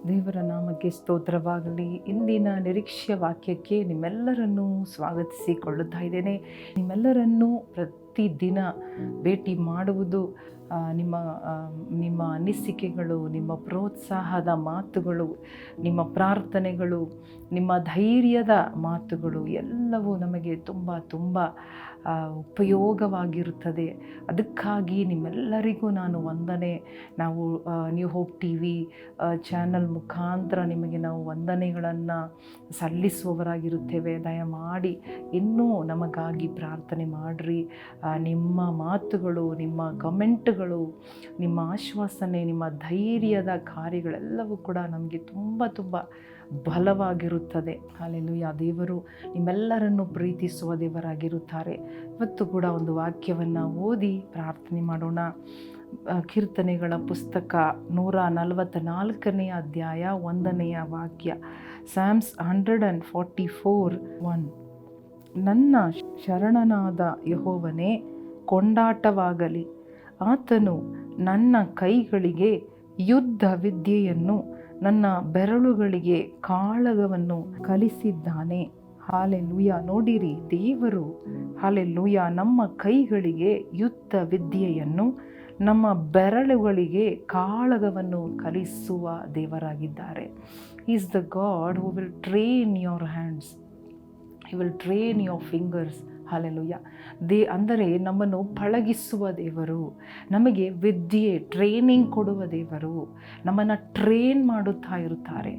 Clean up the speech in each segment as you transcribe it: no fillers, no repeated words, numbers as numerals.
ದೇವರ ನಾಮಕ್ಕೆ ಸ್ತೋತ್ರವಾಗಲಿ. ಇಂದಿನ ನಿರೀಕ್ಷೆಯ ವಾಕ್ಯಕ್ಕೆ ನಿಮ್ಮೆಲ್ಲರನ್ನೂ ಸ್ವಾಗತಿಸಿಕೊಳ್ಳುತ್ತಾ ಇದ್ದೇನೆ. ನಿಮ್ಮೆಲ್ಲರನ್ನೂ ಪ್ರತಿದಿನ ಭೇಟಿ ಮಾಡುವುದು ನಿಮ್ಮ ಅನಿಸಿಕೆಗಳು, ನಿಮ್ಮ ಪ್ರೋತ್ಸಾಹದ ಮಾತುಗಳು, ನಿಮ್ಮ ಪ್ರಾರ್ಥನೆಗಳು, ನಿಮ್ಮ ಧೈರ್ಯದ ಮಾತುಗಳು ಎಲ್ಲವೂ ನಮಗೆ ತುಂಬ ಉಪಯೋಗವಾಗಿರುತ್ತದೆ. ಅದಕ್ಕಾಗಿ ನಿಮ್ಮೆಲ್ಲರಿಗೂ ನಾನು ವಂದನೆ. ನಾವು New Hope T V channel ಮುಖಾಂತರ ನಿಮಗೆ ನಾವು ವಂದನೆಗಳನ್ನು ಸಲ್ಲಿಸುವವರಾಗಿರುತ್ತೇವೆ. ದಯಮಾಡಿ ಇನ್ನೂ ನಮಗಾಗಿ ಪ್ರಾರ್ಥನೆ ಮಾಡಿರಿ. ನಿಮ್ಮ ಮಾತುಗಳು, ನಿಮ್ಮ ಕಮೆಂಟ್ಗಳು, ನಿಮ್ಮ ಆಶ್ವಾಸನೆ, ನಿಮ್ಮ ಧೈರ್ಯದ ಕಾರ್ಯಗಳೆಲ್ಲವೂ ಕೂಡ ನಮಗೆ ತುಂಬ ಬಲವಾಗಿರುತ್ತದೆ. ಹಲ್ಲೆಲೂಯಾ. ದೇವರು ನಿಮ್ಮೆಲ್ಲರನ್ನು ಪ್ರೀತಿಸುವ ದೇವರಾಗಿರುತ್ತಾರೆ. ಇವತ್ತು ಕೂಡ ಒಂದು ವಾಕ್ಯವನ್ನು ಓದಿ ಪ್ರಾರ್ಥನೆ ಮಾಡೋಣ. ಕೀರ್ತನೆಗಳ ಪುಸ್ತಕ 144ನೇ ಅಧ್ಯಾಯ 1ನೇ ವಾಕ್ಯ. Psalms 144:1. ನನ್ನ ಶರಣನಾದ ಯೆಹೋವನೇ, ಕೊಂಡಾಟವಾಗಲಿ. ಆತನು ನನ್ನ ಕೈಗಳಿಗೆ ಯುದ್ಧ ವಿದ್ಯೆಯನ್ನು, ನನ್ನ ಬೆರಳುಗಳಿಗೆ ಕಾಳಗವನ್ನು ಕಲಿಸಿದ್ದಾನೆ. ಹಾಲೆಲೂಯಾ. ನೋಡಿರಿ, ದೇವರು ಹಾಲೆಲೂಯಾ ನಮ್ಮ ಕೈಗಳಿಗೆ ಯುದ್ಧ ವಿದ್ಯೆಯನ್ನು, ನಮ್ಮ ಬೆರಳುಗಳಿಗೆ ಕಾಳಗವನ್ನು ಕಲಿಸುವ ದೇವರಾಗಿದ್ದಾರೆ. Is the God who will train your hands, he will train your fingers. Hallelujah. ಅಂದರೆ ನಮ್ಮನ್ನು ಪಳಗಿಸುವ ದೇವರು, ನಮಗೆ ವಿದ್ಯೆ ಟ್ರೈನಿಂಗ್ ಕೊಡುವ ದೇವರು, ನಮ್ಮನ್ನು ಟ್ರೈನ್ ಮಾಡುತ್ತಾ ಇರುತ್ತಾರೆ.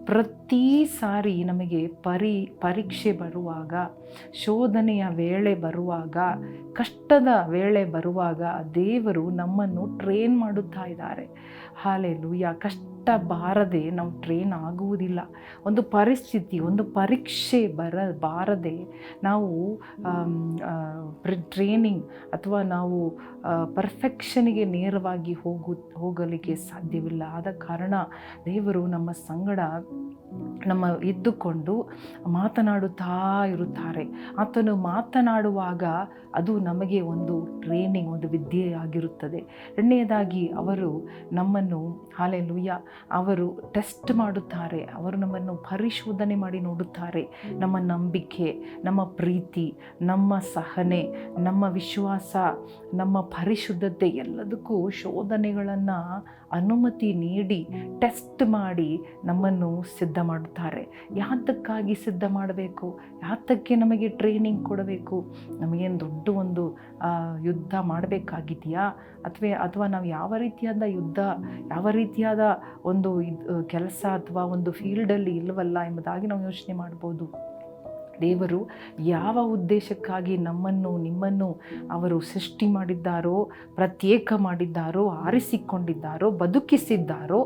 ಪ್ರತಿ ಸಾರಿ ನಮಗೆ ಪರೀಕ್ಷೆ ಬರುವಾಗ, ಶೋಧನೆಯ ವೇಳೆ ಬರುವಾಗ, ಕಷ್ಟದ ವೇಳೆ ಬರುವಾಗ ದೇವರು ನಮ್ಮನ್ನು ಟ್ರೈನ್ ಮಾಡುತ್ತಾ ಇದ್ದಾರೆ. ಹಾಲೆಲೂಯಾ. ಕಷ್ಟ ಬಾರದೆ ನಾವು ಟ್ರೈನ್ ಆಗುವುದಿಲ್ಲ. ಒಂದು ಪರಿಸ್ಥಿತಿ, ಒಂದು ಪರೀಕ್ಷೆ ಬಾರದೆ ನಾವು ಟ್ರೈನಿಂಗ್ ಅಥವಾ ನಾವು ಪರ್ಫೆಕ್ಷನ್ಗೆ ನೇರವಾಗಿ ಹೋಗಲಿಕ್ಕೆ ಸಾಧ್ಯವಿಲ್ಲ. ಆದ ಕಾರಣ ದೇವರು ನಮ್ಮ ಸಂಗಡ ಇದ್ದುಕೊಂಡು ಮಾತನಾಡುತ್ತಾ ಇರುತ್ತಾರೆ. ಆತನು ಮಾತನಾಡುವಾಗ ಅದು ನಮಗೆ ಒಂದು ಟ್ರೈನಿಂಗ್, ಒಂದು ವಿದ್ಯೆ ಆಗಿರುತ್ತದೆ. ಎರಡನೆಯದಾಗಿ ಅವರು ನಮ್ಮನ್ನು ಹಾಲೆಲೂಯಾ ಅವರು ಟೆಸ್ಟ್ ಮಾಡುತ್ತಾರೆ. ಅವರು ನಮ್ಮನ್ನು ಪರಿಶೋಧನೆ ಮಾಡಿ ನೋಡುತ್ತಾರೆ. ನಮ್ಮ ನಂಬಿಕೆ, ನಮ್ಮ ಪ್ರೀತಿ, ನಮ್ಮ ಸಹನೆ, ನಮ್ಮ ವಿಶ್ವಾಸ, ನಮ್ಮ ಪರಿಶುದ್ಧತೆ ಎಲ್ಲದಕ್ಕೂ ಶೋಧನೆಗಳನ್ನು ಅನುಮತಿ ನೀಡಿ ಟೆಸ್ಟ್ ಮಾಡಿ ನಮ್ಮನ್ನು ಸಿದ್ಧ ಮಾಡುತ್ತಾರೆ. ಯಾತಕ್ಕಾಗಿ ಸಿದ್ಧ ಮಾಡಬೇಕು? ಯಾತಕ್ಕೆ ನಮಗೆ ಟ್ರೈನಿಂಗ್ ಕೊಡಬೇಕು? ನಮಗೇನು ದೊಡ್ಡ ಒಂದು ಯುದ್ಧ ಮಾಡಬೇಕಾಗಿದೆಯಾ? ಅಥವಾ ನಾವು ಯಾವ ರೀತಿಯಾದ ಯುದ್ಧ, ಯಾವ ರೀತಿಯಾದ ಒಂದು ಕೆಲಸ ಅಥವಾ ಒಂದು ಫೀಲ್ಡಲ್ಲಿ ಇಲ್ಲವಲ್ಲ ಎಂಬುದಾಗಿ ನಾವು ಯೋಚನೆ ಮಾಡ್ಬೋದು. ದೇವರು ಯಾವ ಉದ್ದೇಶಕ್ಕಾಗಿ ನಿಮ್ಮನ್ನು ಅವರು ಸೃಷ್ಟಿ ಮಾಡಿದ್ದಾರೋ, ಪ್ರತ್ಯೇಕ ಮಾಡಿದ್ದಾರೋ, ಆರಿಸಿಕೊಂಡಿದ್ದಾರೋ, ಬದುಕಿಸಿದ್ದಾರೋ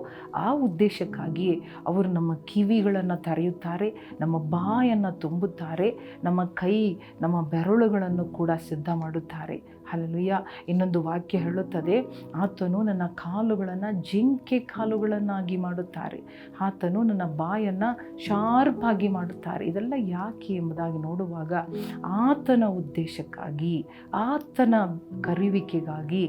ಆ ಉದ್ದೇಶಕ್ಕಾಗಿ ಅವರು ನಮ್ಮ ಕಿವಿಗಳನ್ನು ತೆರೆಯುತ್ತಾರೆ, ನಮ್ಮ ಬಾಯನ್ನು ತುಂಬುತ್ತಾರೆ, ನಮ್ಮ ಕೈ, ನಮ್ಮ ಬೆರಳುಗಳನ್ನು ಕೂಡ ಸಿದ್ಧ ಮಾಡುತ್ತಾರೆ. ಹಲ್ಲೆಲೂಯಾ. ಇನ್ನೊಂದು ವಾಕ್ಯ ಹೇಳುತ್ತದೆ, ಆತನು ನನ್ನ ಕಾಲುಗಳನ್ನು ಜಿಂಕೆ ಕಾಲುಗಳನ್ನಾಗಿ ಮಾಡುತ್ತಾರೆ, ಆತನು ನನ್ನ ಬಾಯನ್ನು ಶಾರ್ಪ್ ಆಗಿ ಮಾಡುತ್ತಾರೆ. ಇದೆಲ್ಲ ಯಾಕೆ ಎಂಬುದಾಗಿ ನೋಡುವಾಗ ಆತನ ಉದ್ದೇಶಕ್ಕಾಗಿ, ಆತನ ಕರೆಯುವಿಕೆಗಾಗಿ,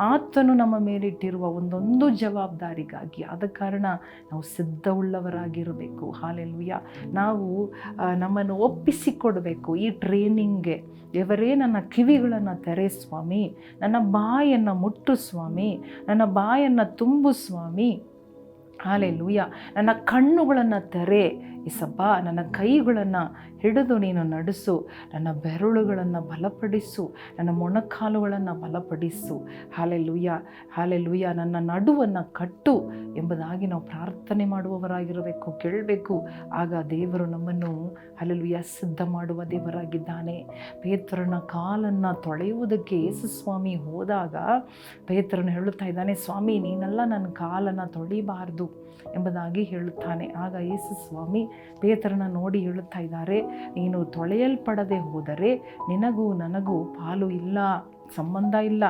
ಆತನು ನಮ್ಮ ಮೇಲಿಟ್ಟಿರುವ ಒಂದೊಂದು ಜವಾಬ್ದಾರಿಗಾಗಿ. ಆದ ಕಾರಣ ನಾವು ಸಿದ್ಧವುಳ್ಳವರಾಗಿರಬೇಕು. ಹಾಲೆಲೂಯಾ. ನಾವು ನಮ್ಮನ್ನು ಒಪ್ಪಿಸಿಕೊಡಬೇಕು ಈ ಟ್ರೈನಿಂಗ್ಗೆ. ದೇವರೇ, ನನ್ನ ಕಿವಿಗಳನ್ನು ತೆರೆ ಸ್ವಾಮಿ, ನನ್ನ ಬಾಯನ್ನು ಮುಟ್ಟು ಸ್ವಾಮಿ, ನನ್ನ ಬಾಯನ್ನು ತುಂಬು ಸ್ವಾಮಿ. ಹಾಲೆಲೂಯಾ. ನನ್ನ ಕಣ್ಣುಗಳನ್ನು ತೆರೆ ಇಸಪ್ಪ, ನನ್ನ ಕೈಗಳನ್ನು ಹಿಡಿದು ನೀನು ನಡೆಸು, ನನ್ನ ಬೆರಳುಗಳನ್ನು ಬಲಪಡಿಸು, ನನ್ನ ಮೊಣಕಾಲುಗಳನ್ನು ಬಲಪಡಿಸು. ಹಾಲೆಲೂಯಾ. ಹಾಲೆಲೂಯಾ. ನನ್ನ ನಡುವನ್ನು ಕಟ್ಟು ಎಂಬುದಾಗಿ ನಾವು ಪ್ರಾರ್ಥನೆ ಮಾಡುವವರಾಗಿರಬೇಕು, ಕೇಳಬೇಕು. ಆಗ ದೇವರು ನಮ್ಮನ್ನು ಹಾಲೆಲೂಯಾ ಸಿದ್ಧ ಮಾಡುವ ದೇವರಾಗಿದ್ದಾನೆ. ಪೇತ್ರನ ಕಾಲನ್ನು ತೊಳೆಯುವುದಕ್ಕೆ ಯೇಸು ಸ್ವಾಮಿ ಹೋದಾಗ ಪೇತ್ರನು ಹೇಳುತ್ತಾ ಇದ್ದಾನೆ, ಸ್ವಾಮಿ ನೀನೆಲ್ಲ ನನ್ನ ಕಾಲನ್ನು ತೊಳಿಬಾರ್ದು ಎಂಬುದಾಗಿ ಹೇಳುತ್ತಾನೆ. ಆಗ ಯೇಸು ಸ್ವಾಮಿ ಪೇತ್ರನ ನೋಡಿ ಹೇಳುತ್ತಾ ಇದ್ದಾರೆ, ನೀನು ತೊಳೆಯಲ್ಪಡದೆ ಹೋದರೆ ನಿನಗೂ ನನಗೂ ಪಾಲು ಇಲ್ಲ, ಸಂಬಂಧ ಇಲ್ಲ.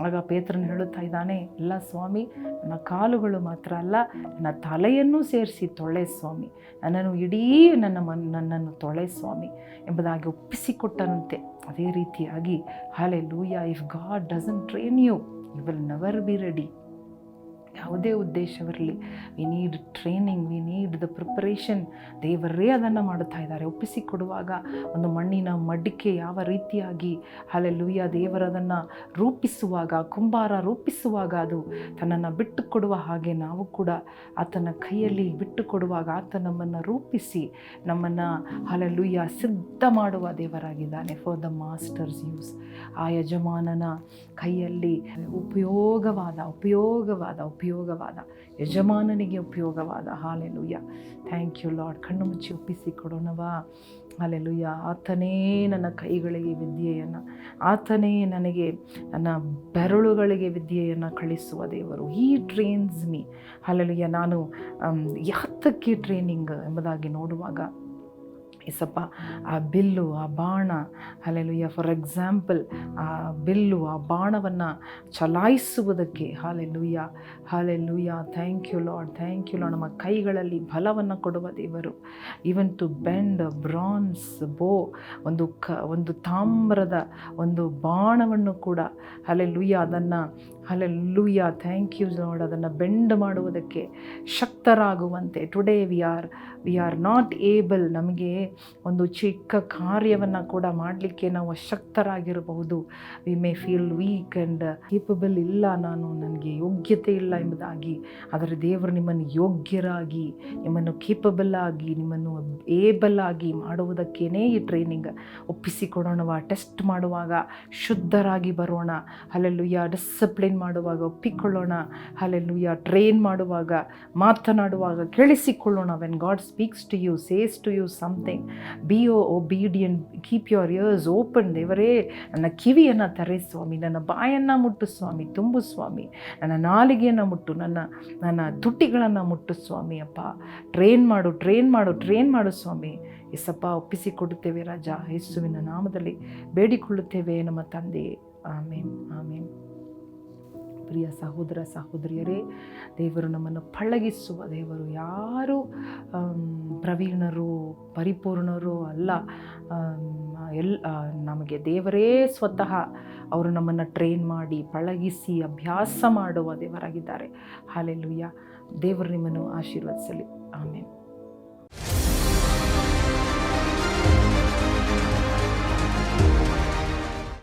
ಆಗ ಪೇತ್ರನು ಹೇಳುತ್ತಾ ಇದ್ದಾನೆ, ಇಲ್ಲ ಸ್ವಾಮಿ, ನನ್ನ ಕಾಲುಗಳು ಮಾತ್ರ ಅಲ್ಲ, ನನ್ನ ತಲೆಯನ್ನು ಸೇರಿಸಿ ತೊಳೆ ಸ್ವಾಮಿ, ನನ್ನನ್ನು ತೊಳೆ ಸ್ವಾಮಿ ಎಂಬುದಾಗಿ ಒಪ್ಪಿಸಿಕೊಟ್ಟನಂತೆ. ಅದೇ ರೀತಿಯಾಗಿ hallelujah, if God doesn't train you, you will never be ready. ಯಾವುದೇ ಉದ್ದೇಶವಿರಲಿ, we need training, we need the preparation. ದೇವರೇ ಅದನ್ನು ಮಾಡುತ್ತಾ ಇದ್ದಾರೆ. ಒಪ್ಪಿಸಿಕೊಡುವಾಗ ಒಂದು ಮಣ್ಣಿನ ಮಡಿಕೆ ಯಾವ ರೀತಿಯಾಗಿ ಹಲ್ಲೆಲೂಯಾ ದೇವರದನ್ನು ರೂಪಿಸುವಾಗ, ಕುಂಬಾರ ರೂಪಿಸುವಾಗ ಅದು ತನ್ನನ್ನು ಬಿಟ್ಟು ಕೊಡುವ ಹಾಗೆ ನಾವು ಕೂಡ ಆತನ ಕೈಯಲ್ಲಿ ಬಿಟ್ಟು ಕೊಡುವಾಗ ಆತ ನಮ್ಮನ್ನು ರೂಪಿಸಿ ನಮ್ಮನ್ನು ಹಲ್ಲೆಲೂಯಾ ಸಿದ್ಧ ಮಾಡುವ ದೇವರಾಗಿದ್ದಾನೆ ಫಾರ್ ದ ಮಾಸ್ಟರ್ಸ್ ಯೂಸ್. ಆ ಯಜಮಾನನ ಕೈಯಲ್ಲಿ ಉಪಯೋಗವಾದ ಯಜಮಾನನಿಗೆ ಉಪಯೋಗವಾದ. Hallelujah, thank you Lord. ಕಣ್ಣು ಮುಚ್ಚಿ ಒಪ್ಪಿಸಿಕೊಡೋಣವಾ. ಹಾಲೆಲೂಯಾ, ಆತನೇ ನನ್ನ ಕೈಗಳಿಗೆ ವಿದ್ಯೆಯನ್ನು, ಆತನೇ ನನಗೆ ನನ್ನ ಬೆರಳುಗಳಿಗೆ ವಿದ್ಯೆಯನ್ನು ಕಳಿಸುವ ದೇವರು. ಹೀ ಟ್ರೈನ್ಸ್ ಮೀ. ಹಾಲೆಲೂಯಾ, ನಾನು ಯಾತಕ್ಕೆ ಟ್ರೈನಿಂಗ್ ಎಂಬುದಾಗಿ ನೋಡುವಾಗ ಏಸಪ್ಪ, ಆ ಬಿಲ್ಲು, ಆ ಬಾಣ, ಹಾಲೆಲೂಯಾ, ಫಾರ್ ಎಕ್ಸಾಂಪಲ್ ಆ ಬಿಲ್ಲು, ಆ ಬಾಣವನ್ನು ಚಲಾಯಿಸುವುದಕ್ಕೆ, ಹಾಲೆಲೂಯಾ, ಥ್ಯಾಂಕ್ ಯು ಲಾರ್ಡ್. ನಮ್ಮ ಕೈಗಳಲ್ಲಿ ಬಲವನ್ನು ಕೊಡುವ ದೇವರು. ಈವನ್ ಟು ಬೆಂಡ್ ಬ್ರಾನ್ಸ್ ಬೋ, ಒಂದು ತಾಮ್ರದ ಒಂದು ಬಾಣವನ್ನು ಕೂಡ ಹಾಲೆಲೂಯಾ, ಥ್ಯಾಂಕ್ ಯು ಲಾರ್ಡ್, ಅದನ್ನು ಬೆಂಡ್ ಮಾಡುವುದಕ್ಕೆ ಶಕ್ತರಾಗುವಂತೆ. Today we are not able. ನಮಗೆ ಒಂದು ಚಿಕ್ಕ ಕಾರ್ಯವನ್ನು ಕೂಡ ಮಾಡಲಿಕ್ಕೆ ನಾವು ಅಶಕ್ತರಾಗಿರಬಹುದು. We may feel weak and capable, ಇಲ್ಲ ನನಗೆ ಯೋಗ್ಯತೆ ಇಲ್ಲ ಎಂಬುದಾಗಿ. ಆದರೆ ದೇವರು ನಿಮ್ಮನ್ನು ಯೋಗ್ಯರಾಗಿ, ನಿಮ್ಮನ್ನು ಕೇಪಬಲ್ ಆಗಿ, ನಿಮ್ಮನ್ನು ಏಬಲ್ ಆಗಿ ಮಾಡುವುದಕ್ಕೇನೇ ಈ ಟ್ರೈನಿಂಗ್. ಒಪ್ಪಿಸಿಕೊಡೋಣವ. ಟೆಸ್ಟ್ ಮಾಡುವಾಗ ಶುದ್ಧರಾಗಿ ಬರೋಣ. ಹಲ್ಲೆಲೂಯಾ, ಡಿಸಿಪ್ಲಿನ್ ಮಾಡುವಾಗ ಒಪ್ಪಿಕೊಳ್ಳೋಣ. ಹಲ್ಲೆಲೂಯಾ, ಟ್ರೈನ್ ಮಾಡುವಾಗ, ಮಾತನಾಡುವಾಗ ಕೇಳಿಸಿಕೊಳ್ಳೋಣ. When God speaks to you, says to you something, be obedient, keep your ears open. ದೇವರೇ, ನನ್ನ ಕಿವಿಯನ್ನು ತರೆ ಸ್ವಾಮಿ, ನನ್ನ ಬಾಯನ್ನು ಮುಟ್ಟು ಸ್ವಾಮಿ, ತುಂಬು ಸ್ವಾಮಿ, ನನ್ನ ನಾಲಿಗೆಯನ್ನು ಮುಟ್ಟು, ನನ್ನ ತುಟಿಗಳನ್ನು ಮುಟ್ಟು ಸ್ವಾಮಿ. ಅಪ್ಪ, ಟ್ರೈನ್ ಮಾಡು ಸ್ವಾಮಿ. ಎಸಪ್ಪ, ಒಪ್ಪಿಸಿಕೊಡುತ್ತೇವೆ ರಾಜ, ಯೇಸುವಿನ ನಾಮದಲ್ಲಿ ಬೇಡಿಕೊಳ್ಳುತ್ತೇವೆ ನಮ್ಮ ತಂದೆ. ಆಮೇನ್, ಆಮೇನ್. ಪ್ರಿಯ ಸಹೋದರ ಸಹೋದರಿಯರೇ, ದೇವರು ನಮ್ಮನ್ನು ಪಳಗಿಸುವ ದೇವರು. ಯಾರು ಪ್ರವೀಣರು, ಪರಿಪೂರ್ಣರು ಅಲ್ಲ. ನಮಗೆ ದೇವರೇ ಸ್ವತಃ ಅವರು ನಮ್ಮನ್ನು ಟ್ರೈನ್ ಮಾಡಿ, ಪಳಗಿಸಿ, ಅಭ್ಯಾಸ ಮಾಡುವ ದೇವರಾಗಿದ್ದಾರೆ. ಹಾಲೆಲೂಯಾ. ದೇವರು ನಿಮ್ಮನ್ನು ಆಶೀರ್ವದಿಸಲಿ. ಆಮೇನ್.